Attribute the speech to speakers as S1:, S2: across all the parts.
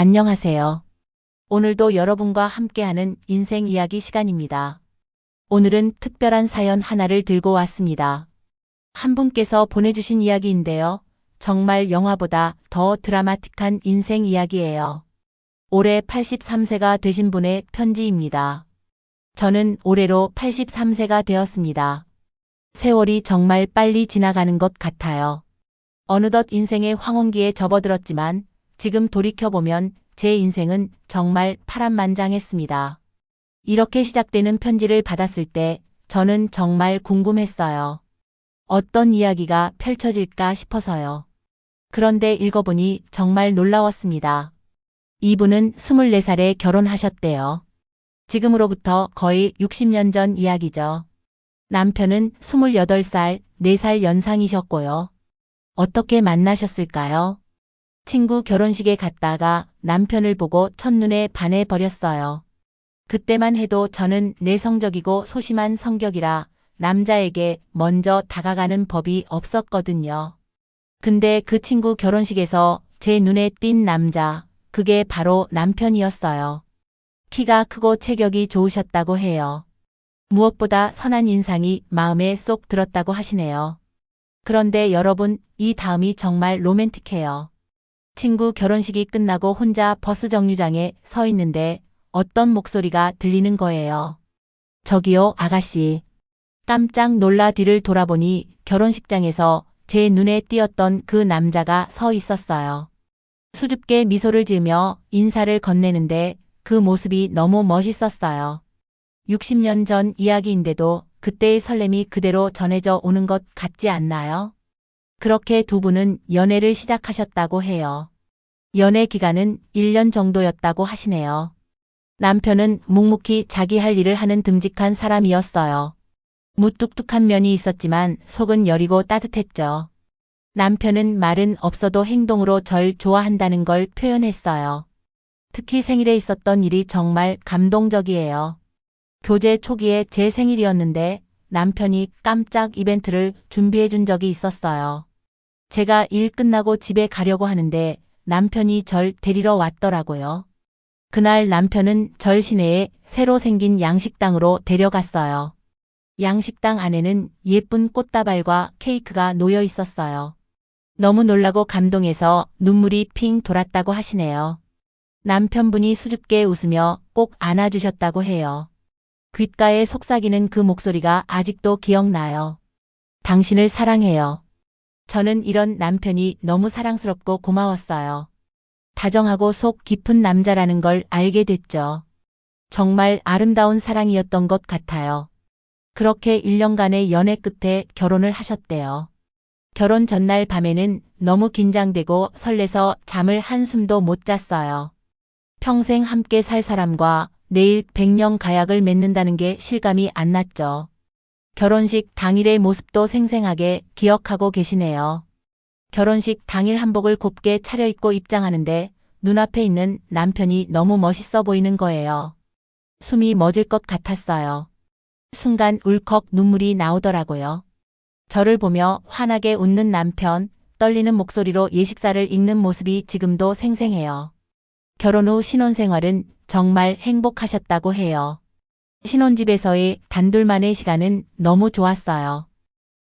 S1: 안녕하세요. 오늘도 여러분과 함께하는 인생 이야기 시간입니다. 오늘은 특별한 사연 하나를 들고 왔습니다. 한 분께서 보내주신 이야기인데요. 정말 영화보다 더 드라마틱한 인생 이야기예요. 올해 83세가 되신 분의 편지입니다. 저는 올해로 83세가 되었습니다. 세월이 정말 빨리 지나가는 것 같아요. 어느덧 인생의 황혼기에 접어들었지만 지금 돌이켜보면 제 인생은 정말 파란만장했습니다. 이렇게 시작되는 편지를 받았을 때 저는 정말 궁금했어요. 어떤 이야기가 펼쳐질까 싶어서요. 그런데 읽어보니 정말 놀라웠습니다. 이분은 24살에 결혼하셨대요. 지금으로부터 거의 60년 전 이야기죠. 남편은 28살, 4살 연상이셨고요. 어떻게 만나셨을까요? 친구 결혼식에 갔다가 남편을 보고 첫눈에 반해버렸어요. 그때만 해도 저는 내성적이고 소심한 성격이라 남자에게 먼저 다가가는 법이 없었거든요. 근데 그 친구 결혼식에서 제 눈에 띈 남자, 그게 바로 남편이었어요. 키가 크고 체격이 좋으셨다고 해요. 무엇보다 선한 인상이 마음에 쏙 들었다고 하시네요. 그런데 여러분, 이 다음이 정말 로맨틱해요. 친구 결혼식이 끝나고 혼자 버스 정류장에 서 있는데 어떤 목소리가 들리는 거예요. 저기요, 아가씨. 깜짝 놀라 뒤를 돌아보니 결혼식장에서 제 눈에 띄었던 그 남자가 서 있었어요. 수줍게 미소를 지으며 인사를 건네는데 그 모습이 너무 멋있었어요. 60년 전 이야기인데도 그때의 설렘이 그대로 전해져 오는 것 같지 않나요? 그렇게 두 분은 연애를 시작하셨다고 해요. 연애 기간은 1년 정도였다고 하시네요. 남편은 묵묵히 자기 할 일을 하는 듬직한 사람이었어요. 무뚝뚝한 면이 있었지만 속은 여리고 따뜻했죠. 남편은 말은 없어도 행동으로 절 좋아한다는 걸 표현했어요. 특히 생일에 있었던 일이 정말 감동적이에요. 교제 초기에 제 생일이었는데 남편이 깜짝 이벤트를 준비해 준 적이 있었어요. 제가 일 끝나고 집에 가려고 하는데 남편이 절 데리러 왔더라고요. 그날 남편은 절 시내에 새로 생긴 양식당으로 데려갔어요. 양식당 안에는 예쁜 꽃다발과 케이크가 놓여 있었어요. 너무 놀라고 감동해서 눈물이 핑 돌았다고 하시네요. 남편분이 수줍게 웃으며 꼭 안아주셨다고 해요. 귓가에 속삭이는 그 목소리가 아직도 기억나요. 당신을 사랑해요. 저는 이런 남편이 너무 사랑스럽고 고마웠어요. 다정하고 속 깊은 남자라는 걸 알게 됐죠. 정말 아름다운 사랑이었던 것 같아요. 그렇게 1년간의 연애 끝에 결혼을 하셨대요. 결혼 전날 밤에는 너무 긴장되고 설레서 잠을 한숨도 못 잤어요. 평생 함께 살 사람과 내일 백년 가약을 맺는다는 게 실감이 안 났죠. 결혼식 당일의 모습도 생생하게 기억하고 계시네요. 결혼식 당일 한복을 곱게 차려입고 입장하는데 눈앞에 있는 남편이 너무 멋있어 보이는 거예요. 숨이 멎을 것 같았어요. 순간 울컥 눈물이 나오더라고요. 저를 보며 환하게 웃는 남편, 떨리는 목소리로 예식사를 읽는 모습이 지금도 생생해요. 결혼 후 신혼생활은 정말 행복하셨다고 해요. 신혼집에서의 단둘만의 시간은 너무 좋았어요.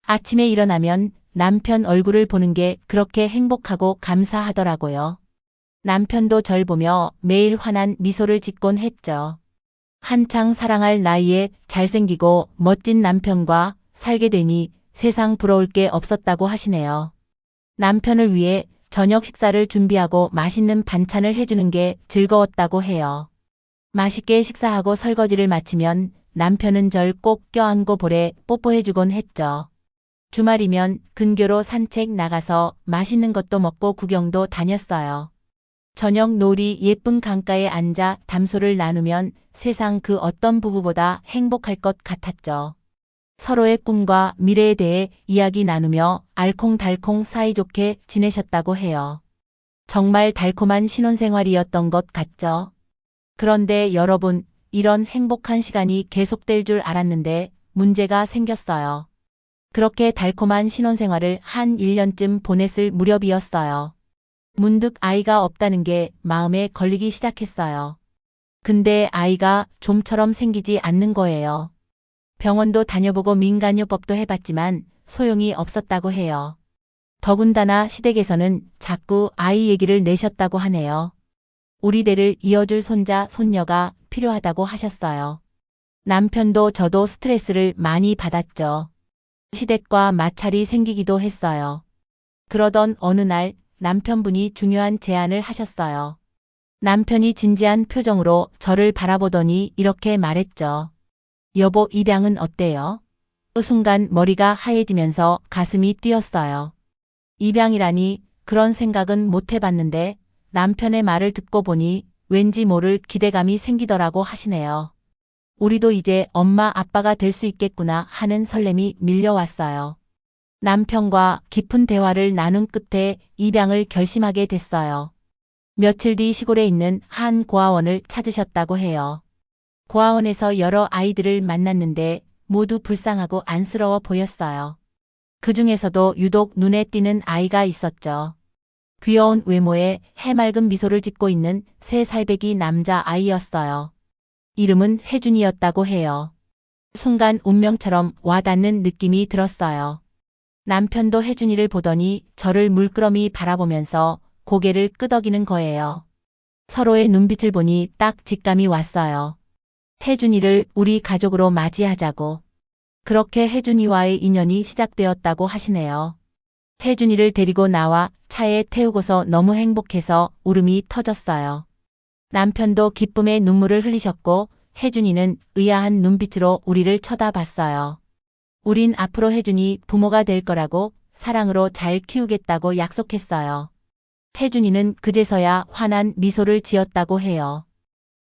S1: 아침에 일어나면 남편 얼굴을 보는 게 그렇게 행복하고 감사하더라고요. 남편도 절 보며 매일 환한 미소를 짓곤 했죠. 한창 사랑할 나이에 잘생기고 멋진 남편과 살게 되니 세상 부러울 게 없었다고 하시네요. 남편을 위해 저녁 식사를 준비하고 맛있는 반찬을 해주는 게 즐거웠다고 해요. 맛있게 식사하고 설거지를 마치면 남편은 절 꼭 껴안고 볼에 뽀뽀해주곤 했죠. 주말이면 근교로 산책 나가서 맛있는 것도 먹고 구경도 다녔어요. 저녁 노을이 예쁜 강가에 앉아 담소를 나누면 세상 그 어떤 부부보다 행복할 것 같았죠. 서로의 꿈과 미래에 대해 이야기 나누며 알콩달콩 사이좋게 지내셨다고 해요. 정말 달콤한 신혼생활이었던 것 같죠? 그런데 여러분, 이런 행복한 시간이 계속될 줄 알았는데 문제가 생겼어요. 그렇게 달콤한 신혼생활을 한 1년쯤 보냈을 무렵이었어요. 문득 아이가 없다는 게 마음에 걸리기 시작했어요. 근데 아이가 좀처럼 생기지 않는 거예요. 병원도 다녀보고 민간요법도 해봤지만 소용이 없었다고 해요. 더군다나 시댁에서는 자꾸 아이 얘기를 내셨다고 하네요. 우리 대를 이어줄 손자, 손녀가 필요하다고 하셨어요. 남편도 저도 스트레스를 많이 받았죠. 시댁과 마찰이 생기기도 했어요. 그러던 어느 날 남편분이 중요한 제안을 하셨어요. 남편이 진지한 표정으로 저를 바라보더니 이렇게 말했죠. 여보, 입양은 어때요? 그 순간 머리가 하얘지면서 가슴이 뛰었어요. 입양이라니 그런 생각은 못 해봤는데 남편의 말을 듣고 보니 왠지 모를 기대감이 생기더라고 하시네요. 우리도 이제 엄마 아빠가 될 수 있겠구나 하는 설렘이 밀려왔어요. 남편과 깊은 대화를 나눈 끝에 입양을 결심하게 됐어요. 며칠 뒤 시골에 있는 한 고아원을 찾으셨다고 해요. 고아원에서 여러 아이들을 만났는데 모두 불쌍하고 안쓰러워 보였어요. 그 중에서도 유독 눈에 띄는 아이가 있었죠. 귀여운 외모에 해맑은 미소를 짓고 있는 3살배기 남자 아이였어요. 이름은 혜준이였다고 해요. 순간 운명처럼 와닿는 느낌이 들었어요. 남편도 혜준이를 보더니 저를 물끄러미 바라보면서 고개를 끄덕이는 거예요. 서로의 눈빛을 보니 딱 직감이 왔어요. 혜준이를 우리 가족으로 맞이하자고. 그렇게 혜준이와의 인연이 시작되었다고 하시네요. 혜준이를 데리고 나와 차에 태우고서 너무 행복해서 울음이 터졌어요. 남편도 기쁨의 눈물을 흘리셨고 혜준이는 의아한 눈빛으로 우리를 쳐다봤어요. 우린 앞으로 혜준이 부모가 될 거라고 사랑으로 잘 키우겠다고 약속했어요. 혜준이는 그제서야 환한 미소를 지었다고 해요.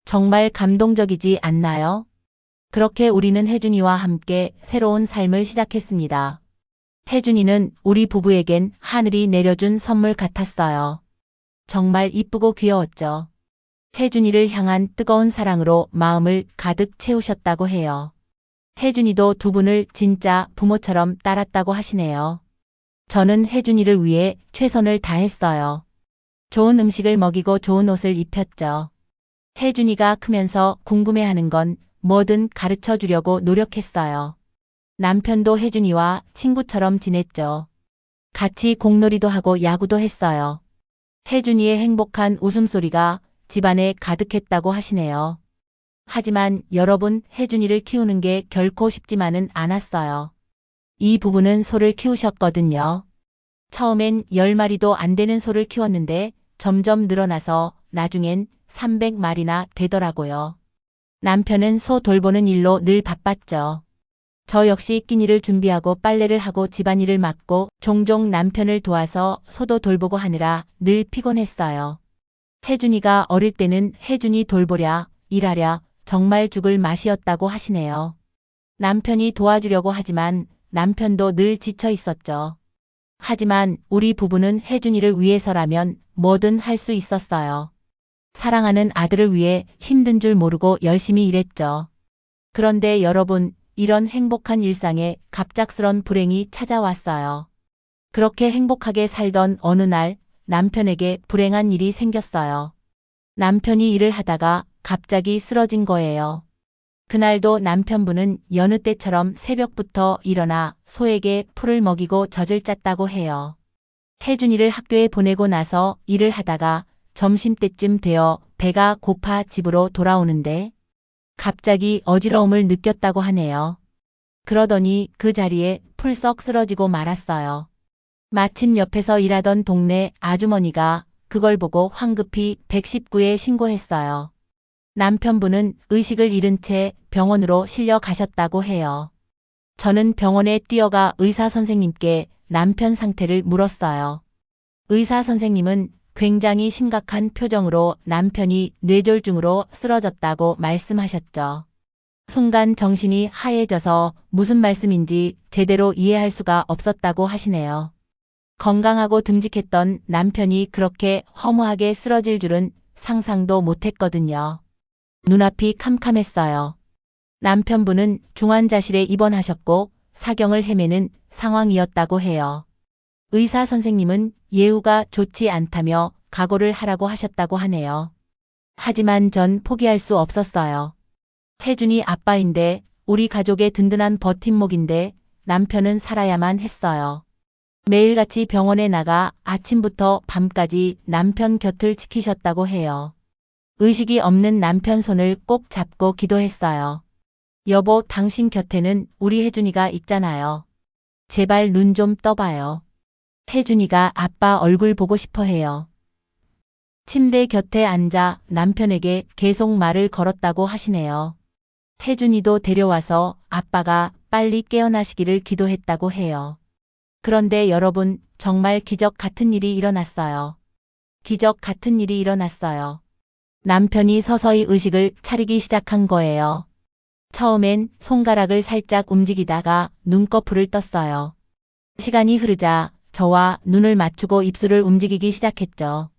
S1: 정말 감동적이지 않나요? 그렇게 우리는 혜준이와 함께 새로운 삶을 시작했습니다. 혜준이는 우리 부부에겐 하늘이 내려준 선물 같았어요. 정말 이쁘고 귀여웠죠. 혜준이를 향한 뜨거운 사랑으로 마음을 가득 채우셨다고 해요. 혜준이도 두 분을 진짜 부모처럼 따랐다고 하시네요. 저는 혜준이를 위해 최선을 다했어요. 좋은 음식을 먹이고 좋은 옷을 입혔죠. 혜준이가 크면서 궁금해하는 건 뭐든 가르쳐 주려고 노력했어요. 남편도 혜준이와 친구처럼 지냈죠. 같이 공놀이도 하고 야구도 했어요. 혜준이의 행복한 웃음소리가 집안에 가득했다고 하시네요. 하지만 여러분, 혜준이를 키우는 게 결코 쉽지만은 않았어요. 이 부부는 소를 키우셨거든요. 처음엔 10마리도 안 되는 소를 키웠는데 점점 늘어나서 나중엔 300마리나 되더라고요. 남편은 소 돌보는 일로 늘 바빴죠. 저 역시 끼니를 준비하고 빨래를 하고 집안일을 맡고 종종 남편을 도와서 소도 돌보고 하느라 늘 피곤했어요. 혜준이가 어릴 때는 혜준이 돌보랴, 일하랴 정말 죽을 맛이었다고 하시네요. 남편이 도와주려고 하지만 남편도 늘 지쳐 있었죠. 하지만 우리 부부는 혜준이를 위해서라면 뭐든 할 수 있었어요. 사랑하는 아들을 위해 힘든 줄 모르고 열심히 일했죠. 그런데 여러분, 이런 행복한 일상에 갑작스런 불행이 찾아왔어요. 그렇게 행복하게 살던 어느 날 남편에게 불행한 일이 생겼어요. 남편이 일을 하다가 갑자기 쓰러진 거예요. 그날도 남편분은 여느 때처럼 새벽부터 일어나 소에게 풀을 먹이고 젖을 짰다고 해요. 혜준이를 학교에 보내고 나서 일을 하다가 점심때쯤 되어 배가 고파 집으로 돌아오는데 갑자기 어지러움을 느꼈다고 하네요. 그러더니 그 자리에 풀썩 쓰러지고 말았어요. 마침 옆에서 일하던 동네 아주머니가 그걸 보고 황급히 119에 신고했어요. 남편분은 의식을 잃은 채 병원으로 실려 가셨다고 해요. 저는 병원에 뛰어가 의사 선생님께 남편 상태를 물었어요. 의사 선생님은 굉장히 심각한 표정으로 남편이 뇌졸중으로 쓰러졌다고 말씀하셨죠. 순간 정신이 하얘져서 무슨 말씀인지 제대로 이해할 수가 없었다고 하시네요. 건강하고 듬직했던 남편이 그렇게 허무하게 쓰러질 줄은 상상도 못했거든요. 눈앞이 캄캄했어요. 남편분은 중환자실에 입원하셨고 사경을 헤매는 상황이었다고 해요. 의사 선생님은 예후가 좋지 않다며 각오를 하라고 하셨다고 하네요. 하지만 전 포기할 수 없었어요. 혜준이 아빠인데 우리 가족의 든든한 버팀목인데 남편은 살아야만 했어요. 매일같이 병원에 나가 아침부터 밤까지 남편 곁을 지키셨다고 해요. 의식이 없는 남편 손을 꼭 잡고 기도했어요. 여보, 당신 곁에는 우리 혜준이가 있잖아요. 제발 눈 좀 떠봐요. 혜준이가 아빠 얼굴 보고 싶어 해요. 침대 곁에 앉아 남편에게 계속 말을 걸었다고 하시네요. 혜준이도 데려와서 아빠가 빨리 깨어나시기를 기도했다고 해요. 그런데 여러분, 정말 기적 같은 일이 일어났어요. 기적 같은 일이 일어났어요. 남편이 서서히 의식을 차리기 시작한 거예요. 처음엔 손가락을 살짝 움직이다가 눈꺼풀을 떴어요. 시간이 흐르자 저와 눈을 맞추고 입술을 움직이기 시작했죠.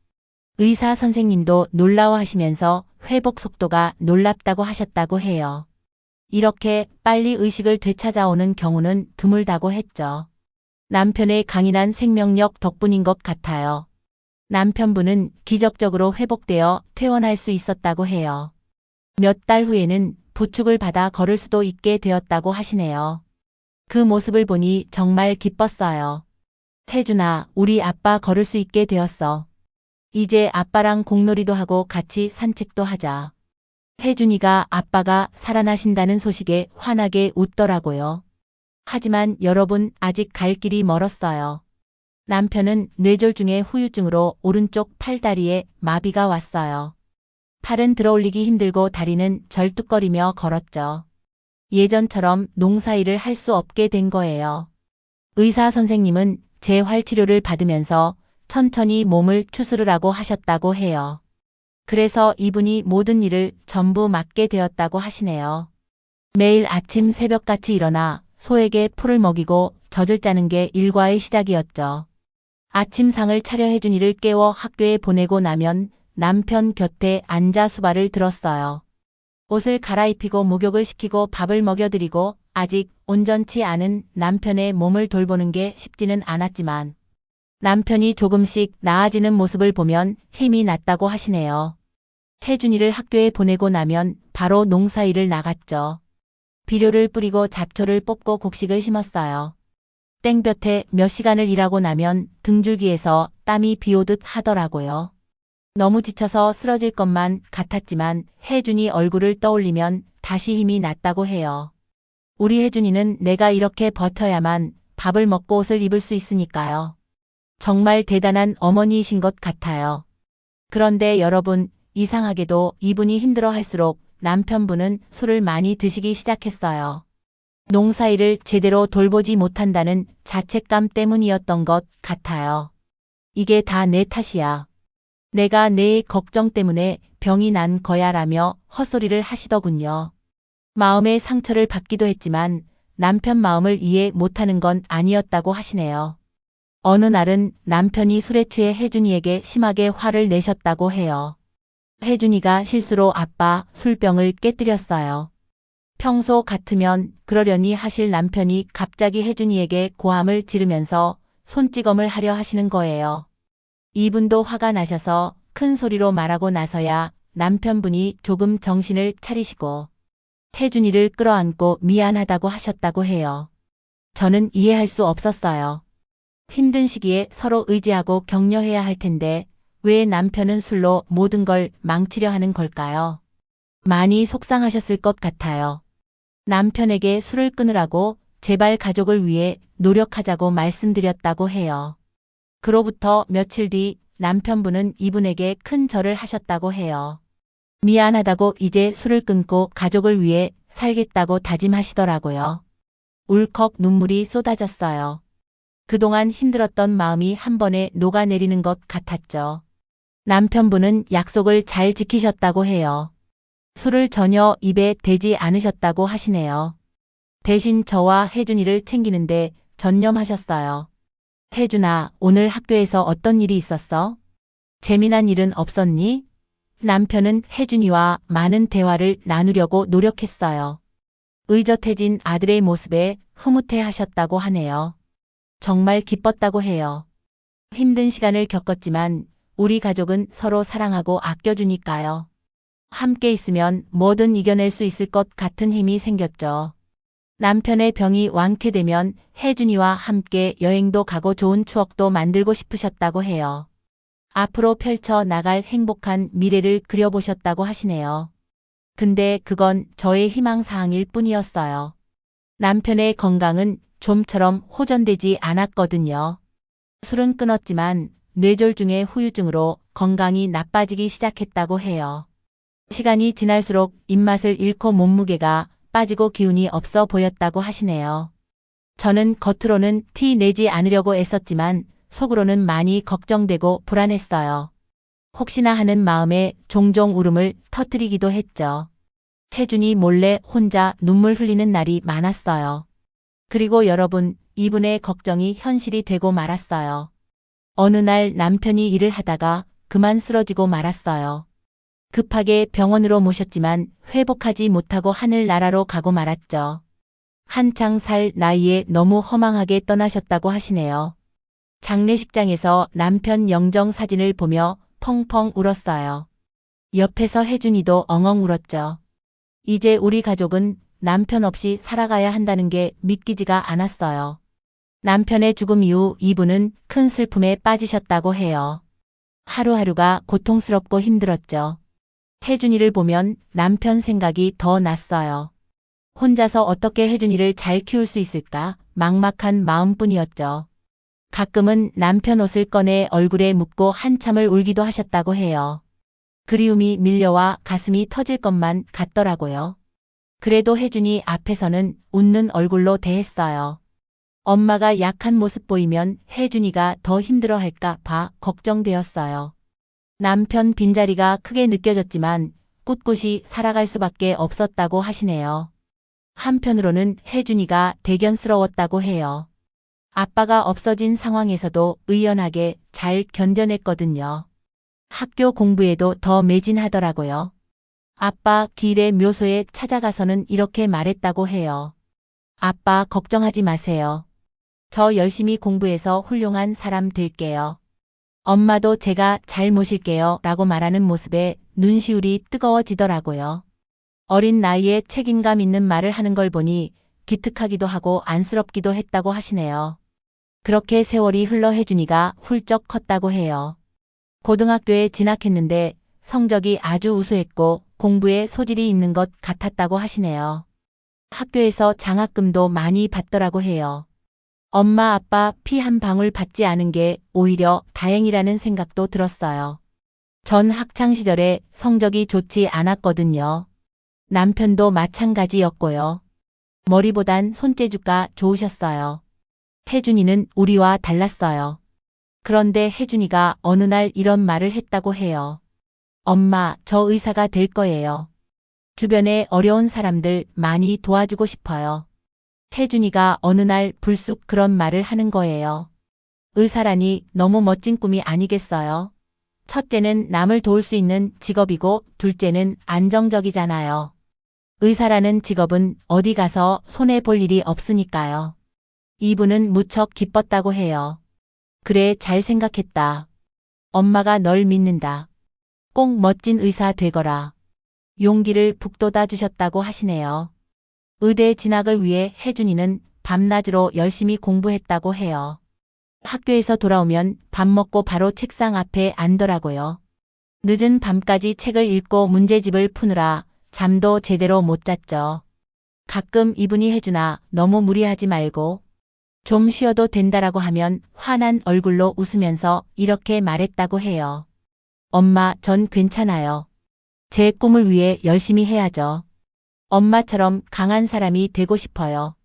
S1: 의사 선생님도 놀라워하시면서 회복 속도가 놀랍다고 하셨다고 해요. 이렇게 빨리 의식을 되찾아오는 경우는 드물다고 했죠. 남편의 강인한 생명력 덕분인 것 같아요. 남편분은 기적적으로 회복되어 퇴원할 수 있었다고 해요. 몇 달 후에는 부축을 받아 걸을 수도 있게 되었다고 하시네요. 그 모습을 보니 정말 기뻤어요. 혜준아, 우리 아빠 걸을 수 있게 되었어. 이제 아빠랑 공놀이도 하고 같이 산책도 하자. 혜준이가 아빠가 살아나신다는 소식에 환하게 웃더라고요. 하지만 여러분, 아직 갈 길이 멀었어요. 남편은 뇌졸중의 후유증으로 오른쪽 팔다리에 마비가 왔어요. 팔은 들어올리기 힘들고 다리는 절뚝거리며 걸었죠. 예전처럼 농사일을 할 수 없게 된 거예요. 의사 선생님은 재활치료를 받으면서 천천히 몸을 추스르라고 하셨다고 해요. 그래서 이분이 모든 일을 전부 맡게 되었다고 하시네요. 매일 아침 새벽같이 일어나 소에게 풀을 먹이고 젖을 짜는 게 일과의 시작이었죠. 아침상을 차려 혜준이를 깨워 학교에 보내고 나면 남편 곁에 앉아 수발을 들었어요. 옷을 갈아입히고 목욕을 시키고 밥을 먹여드리고 아직 온전치 않은 남편의 몸을 돌보는 게 쉽지는 않았지만 남편이 조금씩 나아지는 모습을 보면 힘이 났다고 하시네요. 혜준이를 학교에 보내고 나면 바로 농사일을 나갔죠. 비료를 뿌리고 잡초를 뽑고 곡식을 심었어요. 땡볕에 몇 시간을 일하고 나면 등줄기에서 땀이 비오듯 하더라고요. 너무 지쳐서 쓰러질 것만 같았지만 혜준이 얼굴을 떠올리면 다시 힘이 났다고 해요. 우리 혜준이는 내가 이렇게 버텨야만 밥을 먹고 옷을 입을 수 있으니까요. 정말 대단한 어머니이신 것 같아요. 그런데 여러분, 이상하게도 이분이 힘들어할수록 남편분은 술을 많이 드시기 시작했어요. 농사일을 제대로 돌보지 못한다는 자책감 때문이었던 것 같아요. 이게 다 내 탓이야. 내가 내 걱정 때문에 병이 난 거야 라며 헛소리를 하시더군요. 마음의 상처를 받기도 했지만 남편 마음을 이해 못하는 건 아니었다고 하시네요. 어느 날은 남편이 술에 취해 혜준이에게 심하게 화를 내셨다고 해요. 혜준이가 실수로 아빠 술병을 깨뜨렸어요. 평소 같으면 그러려니 하실 남편이 갑자기 혜준이에게 고함을 지르면서 손찌검을 하려 하시는 거예요. 이분도 화가 나셔서 큰 소리로 말하고 나서야 남편분이 조금 정신을 차리시고 혜준이를 끌어안고 미안하다고 하셨다고 해요. 저는 이해할 수 없었어요. 힘든 시기에 서로 의지하고 격려해야 할 텐데 왜 남편은 술로 모든 걸 망치려 하는 걸까요? 많이 속상하셨을 것 같아요. 남편에게 술을 끊으라고 제발 가족을 위해 노력하자고 말씀드렸다고 해요. 그로부터 며칠 뒤 남편분은 이분에게 큰 절을 하셨다고 해요. 미안하다고 이제 술을 끊고 가족을 위해 살겠다고 다짐하시더라고요. 울컥 눈물이 쏟아졌어요. 그동안 힘들었던 마음이 한 번에 녹아내리는 것 같았죠. 남편분은 약속을 잘 지키셨다고 해요. 술을 전혀 입에 대지 않으셨다고 하시네요. 대신 저와 혜준이를 챙기는데 전념하셨어요. 혜준아, 오늘 학교에서 어떤 일이 있었어? 재미난 일은 없었니? 남편은 혜준이와 많은 대화를 나누려고 노력했어요. 의젓해진 아들의 모습에 흐뭇해 하셨다고 하네요. 정말 기뻤다고 해요. 힘든 시간을 겪었지만 우리 가족은 서로 사랑하고 아껴주니까요. 함께 있으면 뭐든 이겨낼 수 있을 것 같은 힘이 생겼죠. 남편의 병이 완쾌되면 혜준이와 함께 여행도 가고 좋은 추억도 만들고 싶으셨다고 해요. 앞으로 펼쳐 나갈 행복한 미래를 그려보셨다고 하시네요. 근데 그건 저의 희망사항일 뿐이었어요. 남편의 건강은 좀처럼 호전되지 않았거든요. 술은 끊었지만 뇌졸중의 후유증으로 건강이 나빠지기 시작했다고 해요. 시간이 지날수록 입맛을 잃고 몸무게가 빠지고 기운이 없어 보였다고 하시네요. 저는 겉으로는 티 내지 않으려고 애썼지만 속으로는 많이 걱정되고 불안했어요. 혹시나 하는 마음에 종종 울음을 터뜨리기도 했죠. 혜준이 몰래 혼자 눈물 흘리는 날이 많았어요. 그리고 여러분, 이분의 걱정이 현실이 되고 말았어요. 어느 날 남편이 일을 하다가 그만 쓰러지고 말았어요. 급하게 병원으로 모셨지만 회복하지 못하고 하늘나라로 가고 말았죠. 한창 살 나이에 너무 허망하게 떠나셨다고 하시네요. 장례식장에서 남편 영정 사진을 보며 펑펑 울었어요. 옆에서 혜준이도 엉엉 울었죠. 이제 우리 가족은 남편 없이 살아가야 한다는 게 믿기지가 않았어요. 남편의 죽음 이후 이분은 큰 슬픔에 빠지셨다고 해요. 하루하루가 고통스럽고 힘들었죠. 혜준이를 보면 남편 생각이 더 났어요. 혼자서 어떻게 혜준이를 잘 키울 수 있을까 막막한 마음뿐이었죠. 가끔은 남편 옷을 꺼내 얼굴에 묻고 한참을 울기도 하셨다고 해요. 그리움이 밀려와 가슴이 터질 것만 같더라고요. 그래도 혜준이 앞에서는 웃는 얼굴로 대했어요. 엄마가 약한 모습 보이면 혜준이가 더 힘들어할까 봐 걱정되었어요. 남편 빈자리가 크게 느껴졌지만 꿋꿋이 살아갈 수밖에 없었다고 하시네요. 한편으로는 혜준이가 대견스러웠다고 해요. 아빠가 없어진 상황에서도 의연하게 잘 견뎌냈거든요. 학교 공부에도 더 매진하더라고요. 아빠 길의 묘소에 찾아가서는 이렇게 말했다고 해요. 아빠 걱정하지 마세요. 저 열심히 공부해서 훌륭한 사람 될게요. 엄마도 제가 잘 모실게요 라고 말하는 모습에 눈시울이 뜨거워지더라고요. 어린 나이에 책임감 있는 말을 하는 걸 보니 기특하기도 하고 안쓰럽기도 했다고 하시네요. 그렇게 세월이 흘러 혜준이가 훌쩍 컸다고 해요. 고등학교에 진학했는데 성적이 아주 우수했고 공부에 소질이 있는 것 같았다고 하시네요. 학교에서 장학금도 많이 받더라고 해요. 엄마 아빠 피 한 방울 받지 않은 게 오히려 다행이라는 생각도 들었어요. 전 학창시절에 성적이 좋지 않았거든요. 남편도 마찬가지였고요. 머리보단 손재주가 좋으셨어요. 혜준이는 우리와 달랐어요. 그런데 혜준이가 어느 날 이런 말을 했다고 해요. 엄마, 저 의사가 될 거예요. 주변에 어려운 사람들 많이 도와주고 싶어요. 혜준이가 어느 날 불쑥 그런 말을 하는 거예요. 의사라니 너무 멋진 꿈이 아니겠어요? 첫째는 남을 도울 수 있는 직업이고 둘째는 안정적이잖아요. 의사라는 직업은 어디 가서 손해볼 일이 없으니까요. 이분은 무척 기뻤다고 해요. 그래, 잘 생각했다. 엄마가 널 믿는다. 꼭 멋진 의사 되거라. 용기를 북돋아 주셨다고 하시네요. 의대 진학을 위해 혜준이는 밤낮으로 열심히 공부했다고 해요. 학교에서 돌아오면 밥 먹고 바로 책상 앞에 앉더라고요. 늦은 밤까지 책을 읽고 문제집을 푸느라 잠도 제대로 못 잤죠. 가끔 이분이 혜준아, 너무 무리하지 말고 좀 쉬어도 된다라고 하면 환한 얼굴로 웃으면서 이렇게 말했다고 해요. 엄마, 전 괜찮아요. 제 꿈을 위해 열심히 해야죠. 엄마처럼 강한 사람이 되고 싶어요.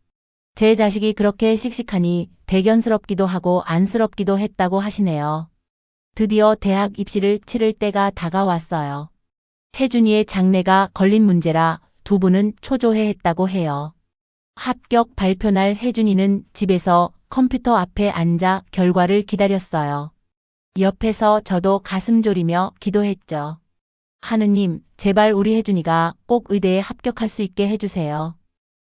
S1: 제 자식이 그렇게 씩씩하니 대견스럽기도 하고 안쓰럽기도 했다고 하시네요. 드디어 대학 입시를 치를 때가 다가왔어요. 혜준이의 장래가 걸린 문제라 두 분은 초조해했다고 해요. 합격 발표 날 혜준이는 집에서 컴퓨터 앞에 앉아 결과를 기다렸어요. 옆에서 저도 가슴 졸이며 기도했죠. 하느님, 제발 우리 혜준이가 꼭 의대에 합격할 수 있게 해주세요.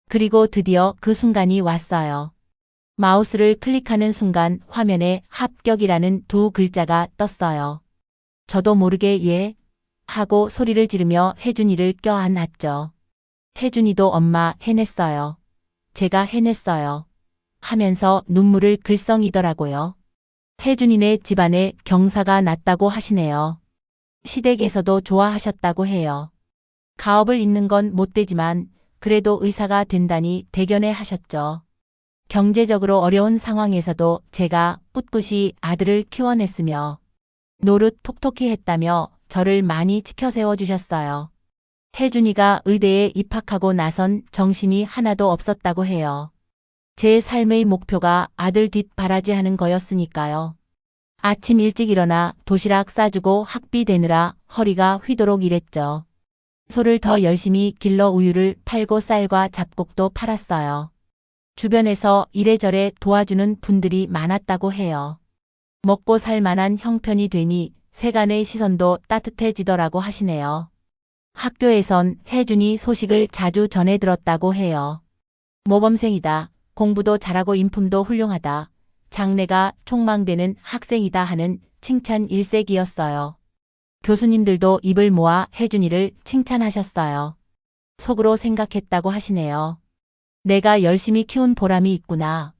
S1: 그리고 드디어 그 순간이 왔어요. 마우스를 클릭하는 순간 화면에 합격이라는 두 글자가 떴어요. 저도 모르게 예? 하고 소리를 지르며 혜준이를 껴안았죠. 혜준이도 엄마 해냈어요. 제가 해냈어요. 하면서 눈물을 글썽이더라고요. 혜준이네 집안에 경사가 났다고 하시네요. 시댁에서도 좋아하셨다고 해요. 가업을 잇는 건 못 되지만 그래도 의사가 된다니 대견해 하셨죠. 경제적으로 어려운 상황에서도 제가 꿋꿋이 아들을 키워냈으며 노릇 톡톡히 했다며 저를 많이 지켜세워 주셨어요. 혜준이가 의대에 입학하고 나선 정신이 하나도 없었다고 해요. 제 삶의 목표가 아들 뒷바라지하는 거였으니까요. 아침 일찍 일어나 도시락 싸주고 학비 대느라 허리가 휘도록 일했죠. 소를 더 열심히 길러 우유를 팔고 쌀과 잡곡도 팔았어요. 주변에서 이래저래 도와주는 분들이 많았다고 해요. 먹고 살 만한 형편이 되니 세간의 시선도 따뜻해지더라고 하시네요. 학교에선 혜준이 소식을 자주 전해 들었다고 해요. 모범생이다. 공부도 잘하고 인품도 훌륭하다. 장래가 촉망되는 학생이다 하는 칭찬 일색이었어요. 교수님들도 입을 모아 혜준이를 칭찬하셨어요. 속으로 생각했다고 하시네요. 내가 열심히 키운 보람이 있구나.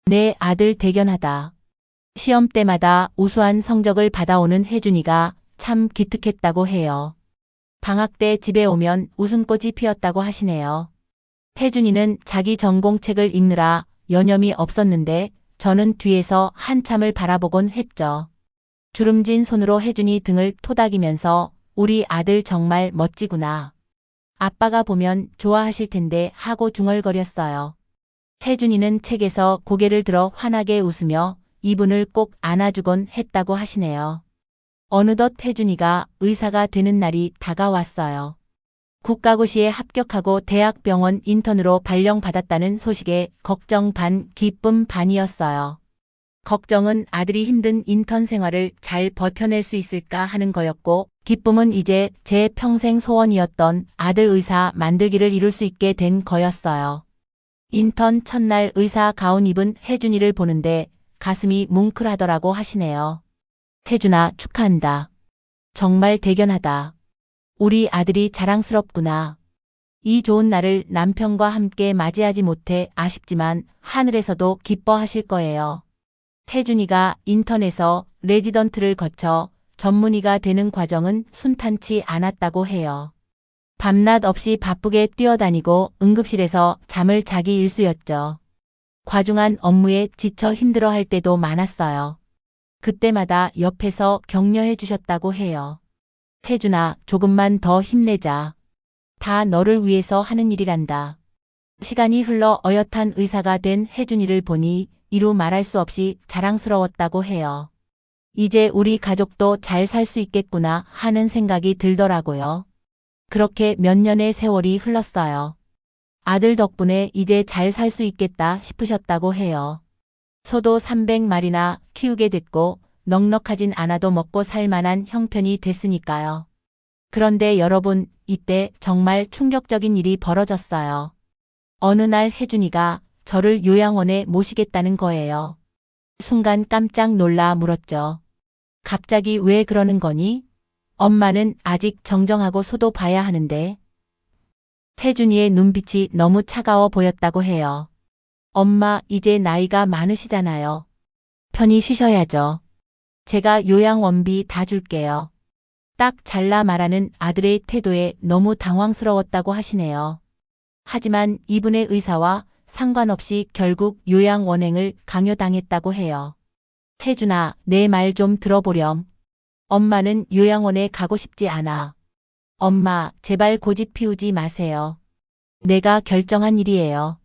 S1: 내 아들 대견하다. 시험 때마다 우수한 성적을 받아오는 혜준이가 참 기특했다고 해요. 방학 때 집에 오면 웃음꽃이 피었다고 하시네요. 혜준이는 자기 전공책을 읽느라 여념이 없었는데 저는 뒤에서 한참을 바라보곤 했죠. 주름진 손으로 혜준이 등을 토닥이면서 우리 아들 정말 멋지구나. 아빠가 보면 좋아하실 텐데 하고 중얼거렸어요. 혜준이는 책에서 고개를 들어 환하게 웃으며 이분을 꼭 안아주곤 했다고 하시네요. 어느덧 혜준이가 의사가 되는 날이 다가왔어요. 국가고시에 합격하고 대학병원 인턴으로 발령받았다는 소식에 걱정 반 기쁨 반이었어요. 걱정은 아들이 힘든 인턴 생활을 잘 버텨낼 수 있을까 하는 거였고, 기쁨은 이제 제 평생 소원이었던 아들 의사 만들기를 이룰 수 있게 된 거였어요. 인턴 첫날 의사 가운 입은 혜준이를 보는데 가슴이 뭉클하더라고 하시네요. 혜준아 축하한다. 정말 대견하다. 우리 아들이 자랑스럽구나. 이 좋은 날을 남편과 함께 맞이하지 못해 아쉽지만 하늘에서도 기뻐하실 거예요. 혜준이가 인턴에서 레지던트를 거쳐 전문의가 되는 과정은 순탄치 않았다고 해요. 밤낮 없이 바쁘게 뛰어다니고 응급실에서 잠을 자기 일수였죠. 과중한 업무에 지쳐 힘들어할 때도 많았어요. 그때마다 옆에서 격려해 주셨다고 해요. 혜준아, 조금만 더 힘내자. 다 너를 위해서 하는 일이란다. 시간이 흘러 어엿한 의사가 된 혜준이를 보니 이루 말할 수 없이 자랑스러웠다고 해요. 이제 우리 가족도 잘 살 수 있겠구나 하는 생각이 들더라고요. 그렇게 몇 년의 세월이 흘렀어요. 아들 덕분에 이제 잘 살 수 있겠다 싶으셨다고 해요. 소도 300마리나 키우게 됐고 넉넉하진 않아도 먹고 살 만한 형편이 됐으니까요. 그런데 여러분, 이때 정말 충격적인 일이 벌어졌어요. 어느 날 혜준이가 저를 요양원에 모시겠다는 거예요. 순간 깜짝 놀라 물었죠. 갑자기 왜 그러는 거니? 엄마는 아직 정정하고 소도 봐야 하는데. 혜준이의 눈빛이 너무 차가워 보였다고 해요. 엄마, 이제 나이가 많으시잖아요. 편히 쉬셔야죠. 제가 요양원비 다 줄게요. 딱 잘라 말하는 아들의 태도에 너무 당황스러웠다고 하시네요. 하지만 이분의 의사와 상관없이 결국 요양원행을 강요당했다고 해요. 혜준아, 내 말 좀 들어보렴. 엄마는 요양원에 가고 싶지 않아. 엄마, 제발 고집 피우지 마세요. 내가 결정한 일이에요.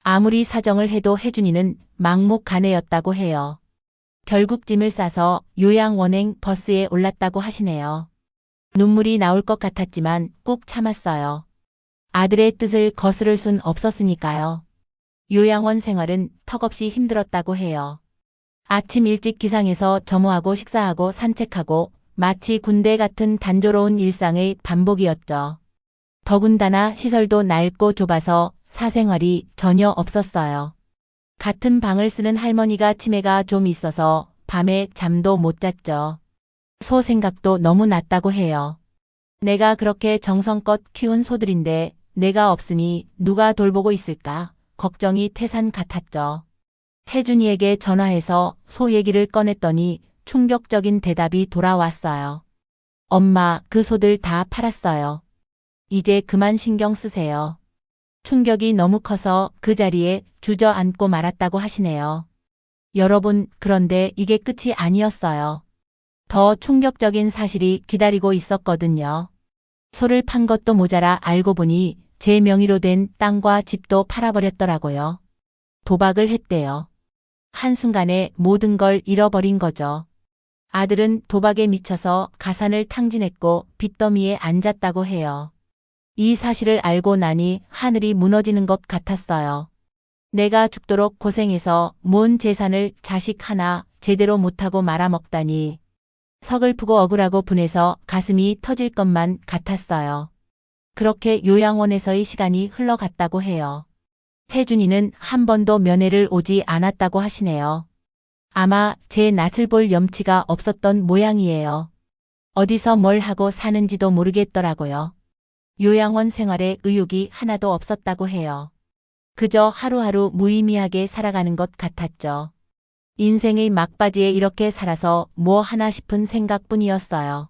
S1: 아무리 사정을 해도 혜준이는 막무가내였다고 해요. 결국 짐을 싸서 요양원행 버스에 올랐다고 하시네요. 눈물이 나올 것 같았지만 꾹 참았어요. 아들의 뜻을 거스를 순 없었으니까요. 요양원 생활은 턱없이 힘들었다고 해요. 아침 일찍 기상해서 점호하고 식사하고 산책하고 마치 군대 같은 단조로운 일상의 반복이었죠. 더군다나 시설도 낡고 좁아서 사생활이 전혀 없었어요. 같은 방을 쓰는 할머니가 치매가 좀 있어서 밤에 잠도 못 잤죠. 소 생각도 너무 낮다고 해요. 내가 그렇게 정성껏 키운 소들인데 내가 없으니 누가 돌보고 있을까? 걱정이 태산 같았죠. 혜준이에게 전화해서 소 얘기를 꺼냈더니 충격적인 대답이 돌아왔어요. 엄마, 그 소들 다 팔았어요. 이제 그만 신경 쓰세요. 충격이 너무 커서 그 자리에 주저앉고 말았다고 하시네요. 여러분, 그런데 이게 끝이 아니었어요. 더 충격적인 사실이 기다리고 있었거든요. 소를 판 것도 모자라 알고 보니 제 명의로 된 땅과 집도 팔아버렸더라고요. 도박을 했대요. 한순간에 모든 걸 잃어버린 거죠. 아들은 도박에 미쳐서 가산을 탕진했고 빚더미에 앉았다고 해요. 이 사실을 알고 나니 하늘이 무너지는 것 같았어요. 내가 죽도록 고생해서 모은 재산을 자식 하나 제대로 못하고 말아먹다니. 서글프고 억울하고 분해서 가슴이 터질 것만 같았어요. 그렇게 요양원에서의 시간이 흘러갔다고 해요. 혜준이는 한 번도 면회를 오지 않았다고 하시네요. 아마 제 낯을 볼 염치가 없었던 모양이에요. 어디서 뭘 하고 사는지도 모르겠더라고요. 요양원 생활에 의욕이 하나도 없었다고 해요. 그저 하루하루 무의미하게 살아가는 것 같았죠. 인생의 막바지에 이렇게 살아서 뭐 하나 싶은 생각뿐이었어요.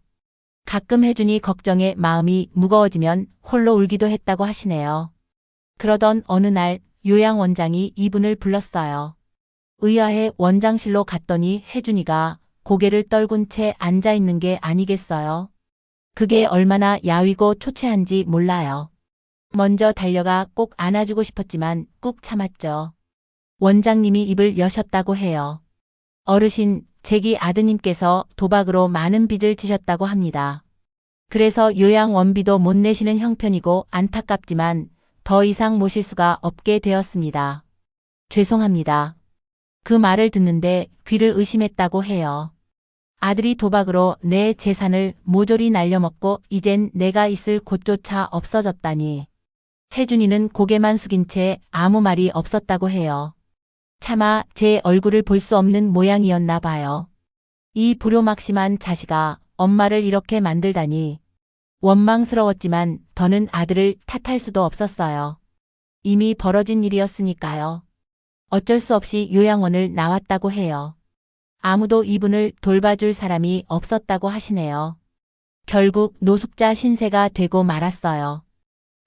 S1: 가끔 혜준이 걱정에 마음이 무거워지면 홀로 울기도 했다고 하시네요. 그러던 어느 날 요양원장이 이분을 불렀어요. 의아해 원장실로 갔더니 혜준이가 고개를 떨군 채 앉아있는 게 아니겠어요. 그게 얼마나 야위고 초췌한지 몰라요. 먼저 달려가 꼭 안아주고 싶었지만 꾹 참았죠. 원장님이 입을 여셨다고 해요. 어르신, 제기 아드님께서 도박으로 많은 빚을 지셨다고 합니다. 그래서 요양원비도 못 내시는 형편이고 안타깝지만 더 이상 모실 수가 없게 되었습니다. 죄송합니다. 그 말을 듣는데 귀를 의심했다고 해요. 아들이 도박으로 내 재산을 모조리 날려먹고 이젠 내가 있을 곳조차 없어졌다니. 혜준이는 고개만 숙인 채 아무 말이 없었다고 해요. 차마 제 얼굴을 볼 수 없는 모양이었나 봐요. 이 불효막심한 자식아, 엄마를 이렇게 만들다니. 원망스러웠지만 더는 아들을 탓할 수도 없었어요. 이미 벌어진 일이었으니까요. 어쩔 수 없이 요양원을 나왔다고 해요. 아무도 이분을 돌봐줄 사람이 없었다고 하시네요. 결국 노숙자 신세가 되고 말았어요.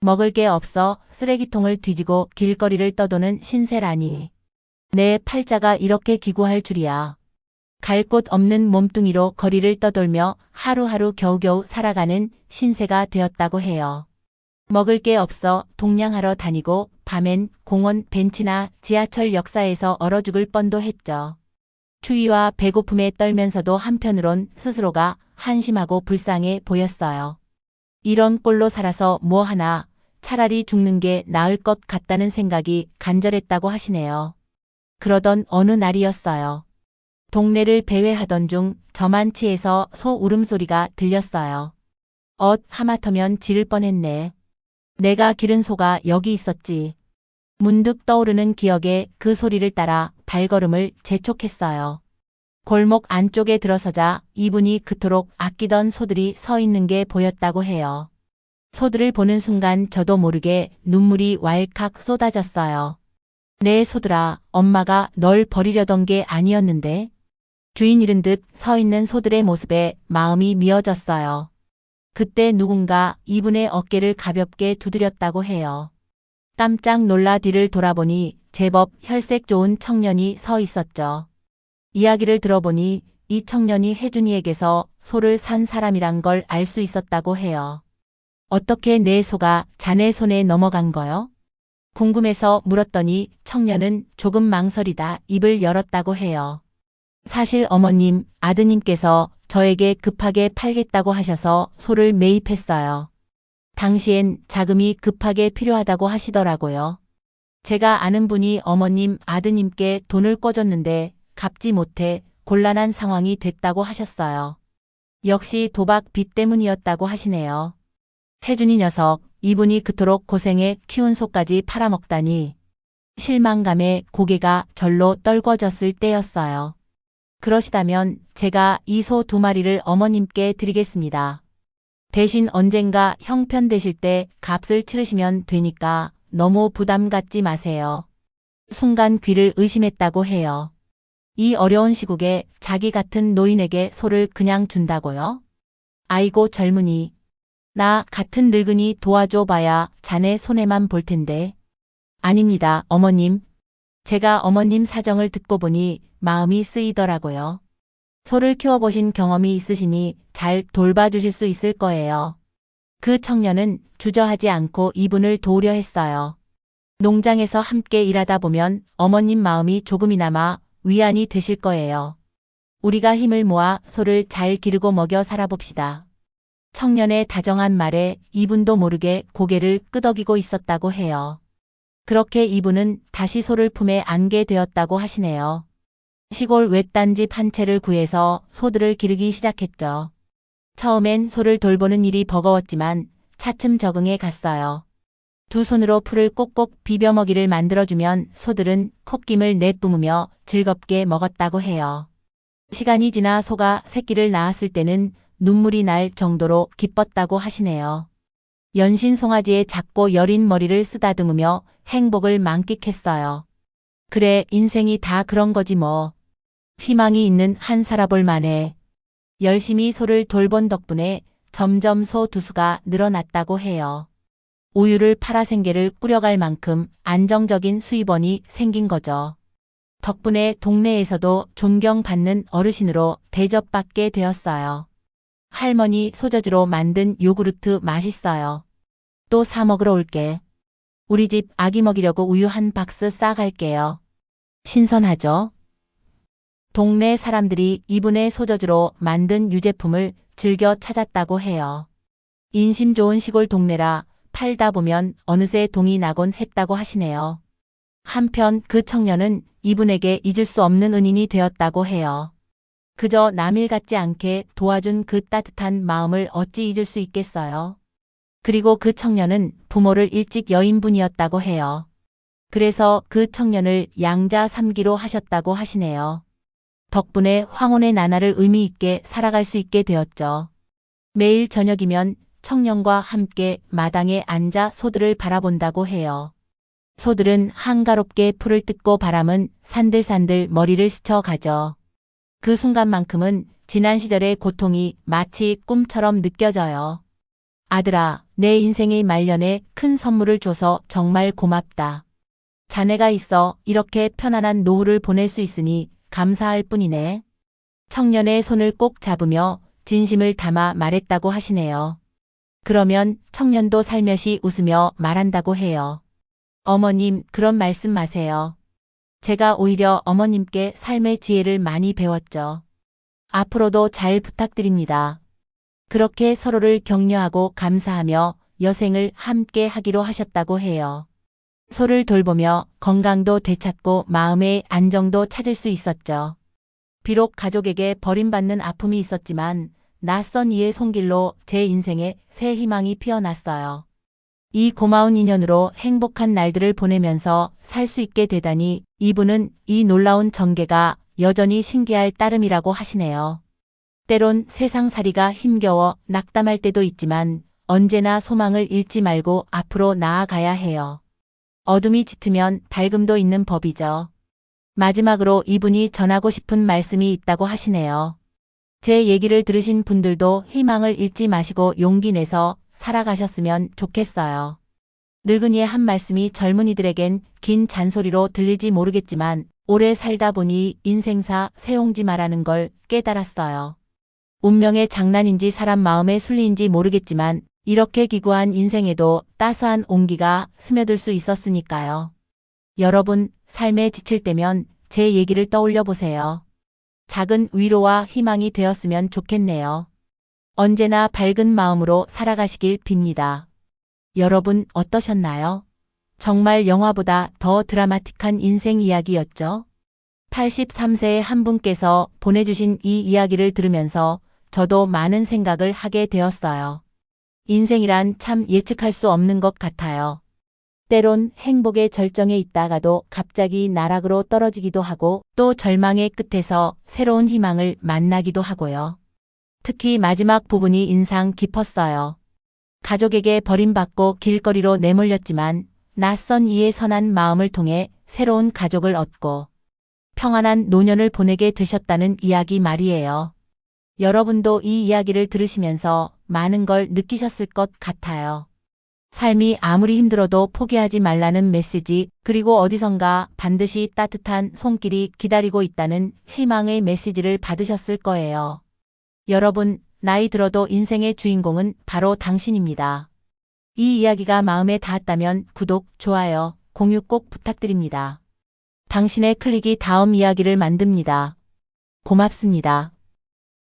S1: 먹을 게 없어 쓰레기통을 뒤지고 길거리를 떠도는 신세라니. 내 팔자가 이렇게 기구할 줄이야. 갈 곳 없는 몸뚱이로 거리를 떠돌며 하루하루 겨우겨우 살아가는 신세가 되었다고 해요. 먹을 게 없어 동냥하러 다니고 밤엔 공원 벤치나 지하철 역사에서 얼어 죽을 뻔도 했죠. 추위와 배고픔에 떨면서도 한편으론 스스로가 한심하고 불쌍해 보였어요. 이런 꼴로 살아서 뭐 하나, 차라리 죽는 게 나을 것 같다는 생각이 간절했다고 하시네요. 그러던 어느 날이었어요. 동네를 배회하던 중 저만치에서 소 울음소리가 들렸어요. 하마터면 지를 뻔했네. 내가 기른 소가 여기 있었지. 문득 떠오르는 기억에 그 소리를 따라 발걸음을 재촉했어요. 골목 안쪽에 들어서자 이분이 그토록 아끼던 소들이 서 있는 게 보였다고 해요. 소들을 보는 순간 저도 모르게 눈물이 왈칵 쏟아졌어요. 내 소들아, 엄마가 널 버리려던 게 아니었는데. 주인 잃은 듯 서 있는 소들의 모습에 마음이 미어졌어요. 그때 누군가 이분의 어깨를 가볍게 두드렸다고 해요. 깜짝 놀라 뒤를 돌아보니 제법 혈색 좋은 청년이 서 있었죠. 이야기를 들어보니 이 청년이 혜준이에게서 소를 산 사람이란 걸 알 수 있었다고 해요. 어떻게 내 소가 자네 손에 넘어간 거요? 궁금해서 물었더니 청년은 조금 망설이다 입을 열었다고 해요. 사실 어머님, 아드님께서 저에게 급하게 팔겠다고 하셔서 소를 매입했어요. 당시엔 자금이 급하게 필요하다고 하시더라고요. 제가 아는 분이 어머님, 아드님께 돈을 꿔줬는데 갚지 못해 곤란한 상황이 됐다고 하셨어요. 역시 도박 빚 때문이었다고 하시네요. 혜준이 녀석, 이분이 그토록 고생해 키운 소까지 팔아먹다니. 실망감에 고개가 절로 떨궈졌을 때였어요. 그러시다면 제가 이 소 2마리를 어머님께 드리겠습니다. 대신 언젠가 형편되실 때 값을 치르시면 되니까 너무 부담 갖지 마세요. 순간 귀를 의심했다고 해요. 이 어려운 시국에 자기 같은 노인에게 소를 그냥 준다고요? 아이고 젊은이. 나 같은 늙은이 도와줘 봐야 자네 손해만 볼 텐데. 아닙니다, 어머님. 제가 어머님 사정을 듣고 보니 마음이 쓰이더라고요. 소를 키워보신 경험이 있으시니 잘 돌봐주실 수 있을 거예요. 그 청년은 주저하지 않고 이분을 도우려 했어요. 농장에서 함께 일하다 보면 어머님 마음이 조금이나마 위안이 되실 거예요. 우리가 힘을 모아 소를 잘 기르고 먹여 살아봅시다. 청년의 다정한 말에 이분도 모르게 고개를 끄덕이고 있었다고 해요. 그렇게 이분은 다시 소를 품에 안게 되었다고 하시네요. 시골 외딴 집 한 채를 구해서 소들을 기르기 시작했죠. 처음엔 소를 돌보는 일이 버거웠지만 차츰 적응해 갔어요. 두 손으로 풀을 꼭꼭 비벼 먹이를 만들어주면 소들은 콧김을 내뿜으며 즐겁게 먹었다고 해요. 시간이 지나 소가 새끼를 낳았을 때는 눈물이 날 정도로 기뻤다고 하시네요. 연신 송아지의 작고 여린 머리를 쓰다듬으며 행복을 만끽했어요. 그래, 인생이 다 그런 거지 뭐. 희망이 있는 한 살아볼 만해. 열심히 소를 돌본 덕분에 점점 소 두수가 늘어났다고 해요. 우유를 팔아 생계를 꾸려갈 만큼 안정적인 수입원이 생긴 거죠. 덕분에 동네에서도 존경받는 어르신으로 대접받게 되었어요. 할머니 소저주로 만든 요구르트 맛있어요. 또 사 먹으러 올게. 우리 집 아기 먹이려고 우유 한 박스 싸갈게요. 신선하죠? 동네 사람들이 이분의 소저주로 만든 유제품을 즐겨 찾았다고 해요. 인심 좋은 시골 동네라 팔다 보면 어느새 동이 나곤 했다고 하시네요. 한편 그 청년은 이분에게 잊을 수 없는 은인이 되었다고 해요. 그저 남일 같지 않게 도와준 그 따뜻한 마음을 어찌 잊을 수 있겠어요. 그리고 그 청년은 부모를 일찍 여인분이었다고 해요. 그래서 그 청년을 양자 3기로 하셨다고 하시네요. 덕분에 황혼의 나날을 의미 있게 살아갈 수 있게 되었죠. 매일 저녁이면 청년과 함께 마당에 앉아 소들을 바라본다고 해요. 소들은 한가롭게 풀을 뜯고 바람은 산들산들 머리를 스쳐가죠. 그 순간만큼은 지난 시절의 고통이 마치 꿈처럼 느껴져요. 아들아, 내 인생의 말년에 큰 선물을 줘서 정말 고맙다. 자네가 있어 이렇게 편안한 노후를 보낼 수 있으니 감사할 뿐이네. 청년의 손을 꼭 잡으며 진심을 담아 말했다고 하시네요. 그러면 청년도 살며시 웃으며 말한다고 해요. 어머님, 그런 말씀 마세요. 제가 오히려 어머님께 삶의 지혜를 많이 배웠죠. 앞으로도 잘 부탁드립니다. 그렇게 서로를 격려하고 감사하며 여생을 함께 하기로 하셨다고 해요. 소를 돌보며 건강도 되찾고 마음의 안정도 찾을 수 있었죠. 비록 가족에게 버림받는 아픔이 있었지만 낯선 이의 손길로 제 인생에 새 희망이 피어났어요. 이 고마운 인연으로 행복한 날들을 보내면서 살 수 있게 되다니 이분은 이 놀라운 전개가 여전히 신기할 따름이라고 하시네요. 때론 세상살이가 힘겨워 낙담할 때도 있지만 언제나 소망을 잃지 말고 앞으로 나아가야 해요. 어둠이 짙으면 밝음도 있는 법이죠. 마지막으로 이분이 전하고 싶은 말씀이 있다고 하시네요. 제 얘기를 들으신 분들도 희망을 잃지 마시고 용기 내서 살아가셨으면 좋겠어요. 늙은이의 한 말씀이 젊은이들에겐 긴 잔소리로 들릴지 모르겠지만 오래 살다 보니 인생사 세옹지 마라는 걸 깨달았어요. 운명의 장난인지 사람 마음의 순리인지 모르겠지만 이렇게 기구한 인생에도 따스한 온기가 스며들 수 있었으니까요. 여러분, 삶에 지칠 때면 제 얘기를 떠올려 보세요. 작은 위로와 희망이 되었으면 좋겠네요. 언제나 밝은 마음으로 살아가시길 빕니다. 여러분 어떠셨나요? 정말 영화보다 더 드라마틱한 인생 이야기였죠? 83세의 한 분께서 보내주신 이 이야기를 들으면서 저도 많은 생각을 하게 되었어요. 인생이란 참 예측할 수 없는 것 같아요. 때론 행복의 절정에 있다가도 갑자기 나락으로 떨어지기도 하고 또 절망의 끝에서 새로운 희망을 만나기도 하고요. 특히 마지막 부분이 인상 깊었어요. 가족에게 버림받고 길거리로 내몰렸지만 낯선 이의 선한 마음을 통해 새로운 가족을 얻고 평안한 노년을 보내게 되셨다는 이야기 말이에요. 여러분도 이 이야기를 들으시면서 많은 걸 느끼셨을 것 같아요. 삶이 아무리 힘들어도 포기하지 말라는 메시지, 그리고 어디선가 반드시 따뜻한 손길이 기다리고 있다는 희망의 메시지를 받으셨을 거예요. 여러분, 나이 들어도 인생의 주인공은 바로 당신입니다. 이 이야기가 마음에 닿았다면 구독, 좋아요, 공유 꼭 부탁드립니다. 당신의 클릭이 다음 이야기를 만듭니다. 고맙습니다.